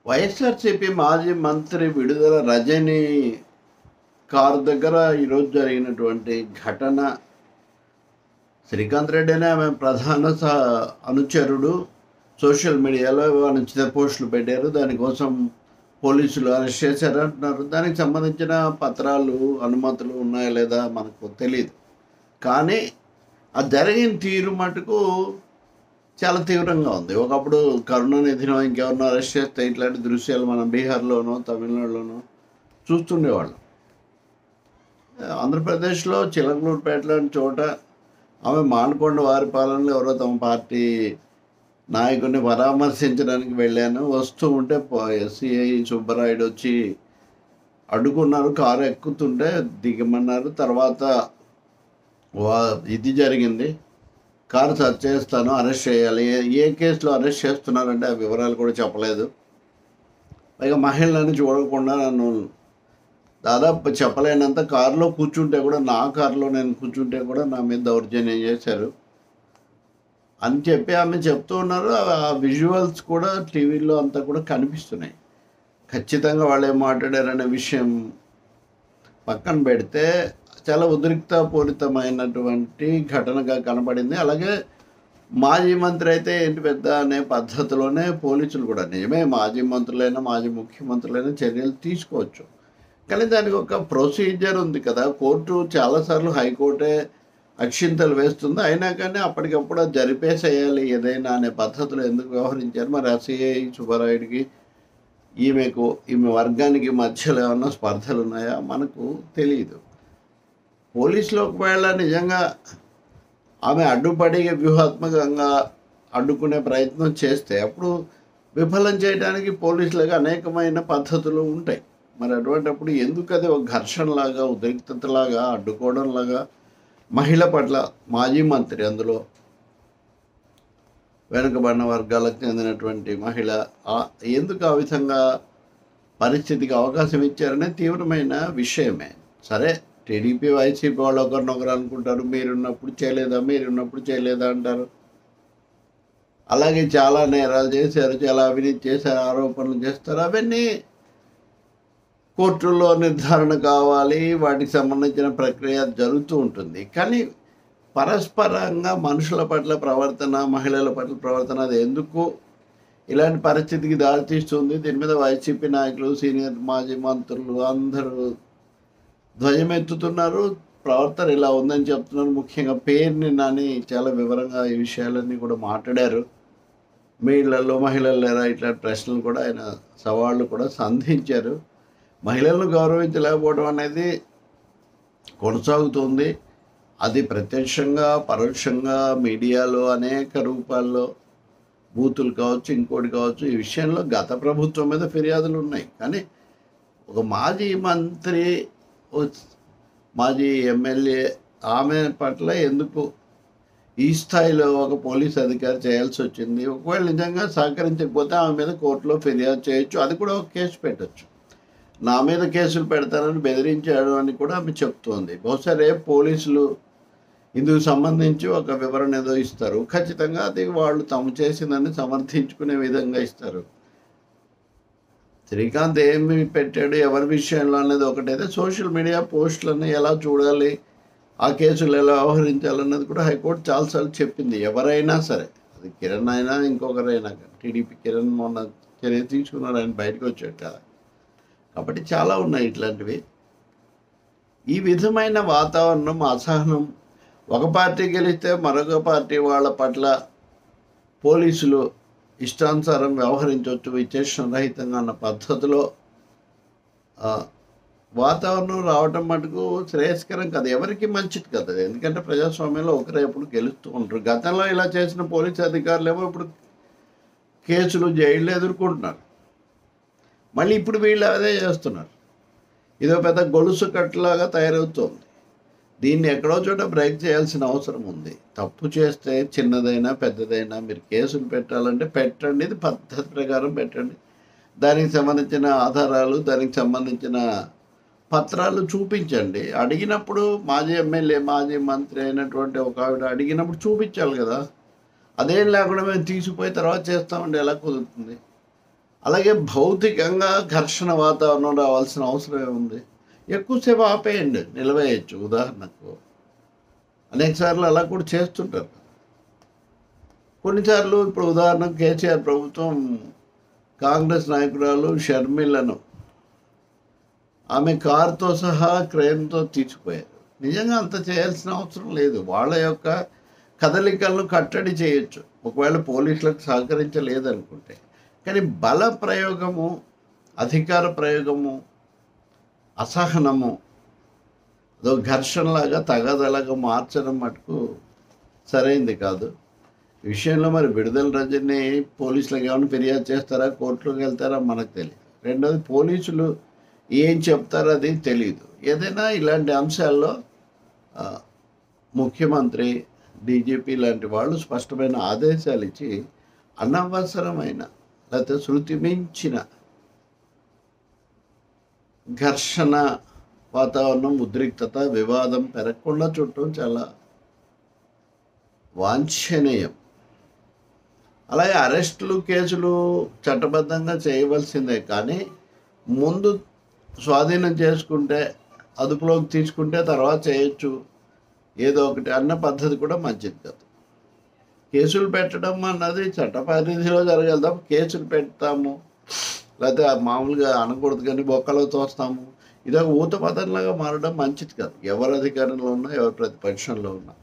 వైఎస్ఆర్సీపీ మాజీ మంత్రి విడుదల రజని కారు దగ్గర ఈరోజు జరిగినటువంటి ఘటన, శ్రీకాంత్ రెడ్డి అనే ఆమె ప్రధాన అనుచరుడు సోషల్ మీడియాలో అనుచిత పోస్టులు పెట్టారు. దానికోసం పోలీసులు అరెస్ట్ చేశారు అంటున్నారు. దానికి సంబంధించిన పత్రాలు, అనుమతులు ఉన్నాయా లేదా మనకు తెలియదు. కానీ అది జరిగిన తీరు మటుకు చాలా తీవ్రంగా ఉంది. ఒకప్పుడు కరుణానిధినో ఇంకెవరినో అరెస్ట్ చేస్తే ఇట్లాంటి దృశ్యాలు మనం బీహార్లోనో తమిళనాడులోనో చూస్తుండేవాళ్ళం. ఆంధ్రప్రదేశ్లో చిలకలూరుపేట లాంటి చోట ఆమె మానకొండ వారి పాలనలో ఎవరో తమ పార్టీ నాయకుడిని పరామర్శించడానికి వెళ్ళాను. వస్తూ ఉంటే సిఐ సుబ్బరాయుడు వచ్చి అడ్డుకున్నారు. కారు ఎక్కుతుంటే దిగమన్నారు. తర్వాత ఇది జరిగింది. కారు సర్చ్ చేస్తాను, అరెస్ట్ చేయాలి. ఏ కేసులో అరెస్ట్ చేస్తున్నారంటే ఆ వివరాలు కూడా చెప్పలేదు. పైగా మహిళలను చూడకుండా నన్ను దాదాపు చెప్పలేనంత కారులో కూర్చుంటే కూడా, నా కారులో నేను కూర్చుంటే కూడా నా మీద దౌర్జన్యం చేశారు అని చెప్పి ఆమె చెప్తూ ఉన్నారు. ఆ విజువల్స్ కూడా టీవీలో అంతా కూడా కనిపిస్తున్నాయి. ఖచ్చితంగా వాళ్ళు ఏం మాట్లాడారనే విషయం పక్కన పెడితే చాలా ఉద్రిక్తపూరితమైనటువంటి ఘటనగా కనపడింది. అలాగే మాజీ మంత్రి అయితే ఏంటి పెద్ద అనే పద్ధతిలోనే పోలీసులు కూడా, నిజమే మాజీ మంత్రులైనా మాజీ ముఖ్యమంత్రులైనా చర్యలు తీసుకోవచ్చు, కానీ దానికి ఒక ప్రొసీజర్ ఉంది కదా. కోర్టు చాలాసార్లు హైకోర్టే అక్షింతలు వేస్తుంది. అయినా కానీ అప్పటికప్పుడు అది జరిపేసేయాలి ఏదైనా అనే పద్ధతిలో ఎందుకు వ్యవహరించారు? మరి సిఐ సుబ్బరాయుడికి ఈమె వర్గానికి మధ్యలో ఏమన్నా స్పర్ధలు ఉన్నాయా మనకు తెలియదు. పోలీసులు ఒకవేళ నిజంగా ఆమె అడ్డుపడి వ్యూహాత్మకంగా అడ్డుకునే ప్రయత్నం చేస్తే అప్పుడు విఫలం చేయడానికి పోలీసులకు అనేకమైన పద్ధతులు ఉంటాయి. మరి అటువంటిప్పుడు ఎందుకు అది ఒక ఘర్షణలాగా, ఉద్రిక్తతలాగా, అడ్డుకోవడంలాగా, మహిళ పట్ల మాజీ మంత్రి, అందులో వెనుకబడిన వర్గాలకు చెందినటువంటి మహిళ, ఎందుకు ఆ విధంగా పరిస్థితికి అవకాశం ఇచ్చారనే తీవ్రమైన విషయమే. సరే, టీడీపీ వైసీపీ వాళ్ళు ఒకరినొకరు అనుకుంటారు, మీరున్నప్పుడు చేయలేదా అంటారు. అలాగే చాలా నేరాలు చేశారు, చాలా అవినీతి చేశారు, ఆరోపణలు చేస్తారు. అవన్నీ కోర్టుల్లో నిర్ధారణ కావాలి, వాటికి సంబంధించిన ప్రక్రియ జరుగుతూ ఉంటుంది. కానీ పరస్పరంగా మనుషుల పట్ల ప్రవర్తన, మహిళల పట్ల ప్రవర్తన అది ఎందుకు ఇలాంటి పరిస్థితికి దారితీస్తుంది? దీని మీద వైసీపీ నాయకులు, సీనియర్ మాజీ మంత్రులు అందరూ ధ్వజమెత్తుతున్నారు. ప్రవర్తన ఇలా ఉందని చెప్తున్నారు. ముఖ్యంగా పేరుని నాని చాలా వివరంగా ఈ విషయాలన్నీ కూడా మాట్లాడారు. మీ ఇళ్లలో మహిళలు లేరా ఇట్లాంటి ప్రశ్నలు కూడా ఆయన సవాళ్ళు కూడా సంధించారు. మహిళలను గౌరవించలేకపోవడం అనేది కొనసాగుతుంది. అది ప్రత్యక్షంగా, పరోక్షంగా మీడియాలో అనేక రూపాల్లో, బూతులు కావచ్చు, ఇంకోటి కావచ్చు, ఈ విషయంలో గత ప్రభుత్వం మీద ఫిర్యాదులు ఉన్నాయి. కానీ ఒక మాజీ మంత్రి, మాజీ ఎమ్మెల్యే ఆమె పట్ల ఎందుకు ఈ స్థాయిలో ఒక పోలీస్ అధికారి చేయాల్సి వచ్చింది? ఒకవేళ నిజంగా సహకరించకపోతే ఆమె మీద కోర్టులో ఫిర్యాదు చేయొచ్చు, అది కూడా ఒక కేసు పెట్టచ్చు. నా మీద కేసులు పెడతానని బెదిరించాడు అని కూడా ఆమె చెప్తోంది. బహుశా రేపు పోలీసులు ఇందుకు సంబంధించి ఒక వివరణ ఏదో ఇస్తారు. ఖచ్చితంగా అది వాళ్ళు తాము చేసిందని సమర్థించుకునే విధంగా ఇస్తారు. శ్రీకాంత్ ఏమి పెట్టాడు, ఎవరి విషయంలో అనేది ఒకటైతే, సోషల్ మీడియా పోస్టులను ఎలా చూడాలి, ఆ కేసులు ఎలా వ్యవహరించాలన్నది కూడా హైకోర్టు చాలాసార్లు చెప్పింది. ఎవరైనా సరే, అది కిరణ్ అయినా ఇంకొకరైనా, టీడీపీ కిరణ్ మొన్న చర్య తీసుకున్నారు, ఆయన బయటకు వచ్చాడు కదా. కాబట్టి చాలా ఉన్నాయి ఇట్లాంటివి. ఈ విధమైన వాతావరణం, అసహనం, ఒక పార్టీ గెలిస్తే మరొక పార్టీ వాళ్ళ పట్ల పోలీసులు ఇష్టానుసారం వ్యవహరించవచ్చు విచక్షణ రహితంగా అన్న పద్ధతిలో వాతావరణం రావటం మటుకు శ్రేయస్కరం కాదు, ఎవరికి మంచిది కదా. ఎందుకంటే ప్రజాస్వామ్యంలో ఒకరే ఎప్పుడు గెలుస్తూ ఉంటారు. గతంలో ఇలా చేసిన పోలీసు అధికారులు ఏమో ఇప్పుడు కేసులు, జైళ్ళు ఎదుర్కొంటున్నారు. మళ్ళీ ఇప్పుడు వీళ్ళు అదే చేస్తున్నారు. ఇదో పెద్ద గొలుసు కట్టులాగా తయారవుతోంది. దీన్ని ఎక్కడో చోట బ్రేక్ చేయాల్సిన అవసరం ఉంది. తప్పు చేస్తే చిన్నదైనా పెద్దదైనా మీరు కేసులు పెట్టాలంటే పెట్టండి, ఇది పద్ధతి ప్రకారం పెట్టండి. దానికి సంబంధించిన ఆధారాలు, దానికి సంబంధించిన పత్రాలు చూపించండి. అడిగినప్పుడు మాజీ ఎమ్మెల్యే, మాజీ మంత్రి అయినటువంటి ఒక ఆవిడ అడిగినప్పుడు చూపించాలి కదా. అదేం లేకుండా మేము తీసుకుపోయి తర్వాత చేస్తామండి ఎలా కుదురుతుంది? అలాగే భౌతికంగా ఘర్షణ వాతావరణం రావాల్సిన అవసరం ఏముంది? ఎక్కువసేపు ఆపేయండి, నిలవేయచ్చు. ఉదాహరణకు అనేక సార్లు అలా కూడా చేస్తుంటారు. కొన్నిసార్లు ఇప్పుడు ఉదాహరణకు కేసీఆర్ ప్రభుత్వం కాంగ్రెస్ నాయకురాలు షర్మిలను ఆమె కారుతో సహా క్రేన్తో తీసుకుపోయారు. నిజంగా అంత చేయాల్సిన అవసరం లేదు. వాళ్ళ యొక్క కదలికలను కట్టడి చేయొచ్చు ఒకవేళ పోలీసులకు సహకరించలేదనుకుంటే. కానీ బల ప్రయోగము, అధికార ప్రయోగము, అసహనము, అదో ఘర్షణలాగా తగాదలాగా మార్చడం మటుకు సరైంది కాదు. ఈ విషయంలో మరి విడుదల రజని పోలీసులకు ఏమైనా ఫిర్యాదు చేస్తారా, కోర్టులోకి వెళ్తారా మనకు తెలియదు. రెండోది, పోలీసులు ఏం చెప్తారో అది తెలియదు. ఏదైనా ఇలాంటి అంశాల్లో ముఖ్యమంత్రి, డీజీపీ లాంటి వాళ్ళు స్పష్టమైన ఆదేశాలు ఇచ్చి అనవసరమైన లేకపోతే శృతి మించిన ఘర్షణ వాతావరణం, ఉద్రిక్తత, వివాదం పెరగకుండా చూడటం చాలా వాంఛనీయం. అలాగే అరెస్టులు, కేసులు చట్టబద్ధంగా చేయవలసిందే. కానీ ముందు స్వాధీనం చేసుకుంటే, అదుపులోకి తీసుకుంటే తర్వాత చేయొచ్చు ఏదో ఒకటి అన్న పద్ధతి కూడా మంచిది కాదు. కేసులు పెట్టడం అన్నది చట్ట పరిధిలో జరగాలి తప్ప కేసులు పెడతాము లేకపోతే మామూలుగా అనకూడదు కానీ బొక్కలో తోస్తాము, ఇదొక ఊతపదంలాగా మారడం మంచిది కాదు. ఎవరు అధికారంలో ఉన్నా, ఎవరు ప్రతిపక్షంలో ఉన్నా.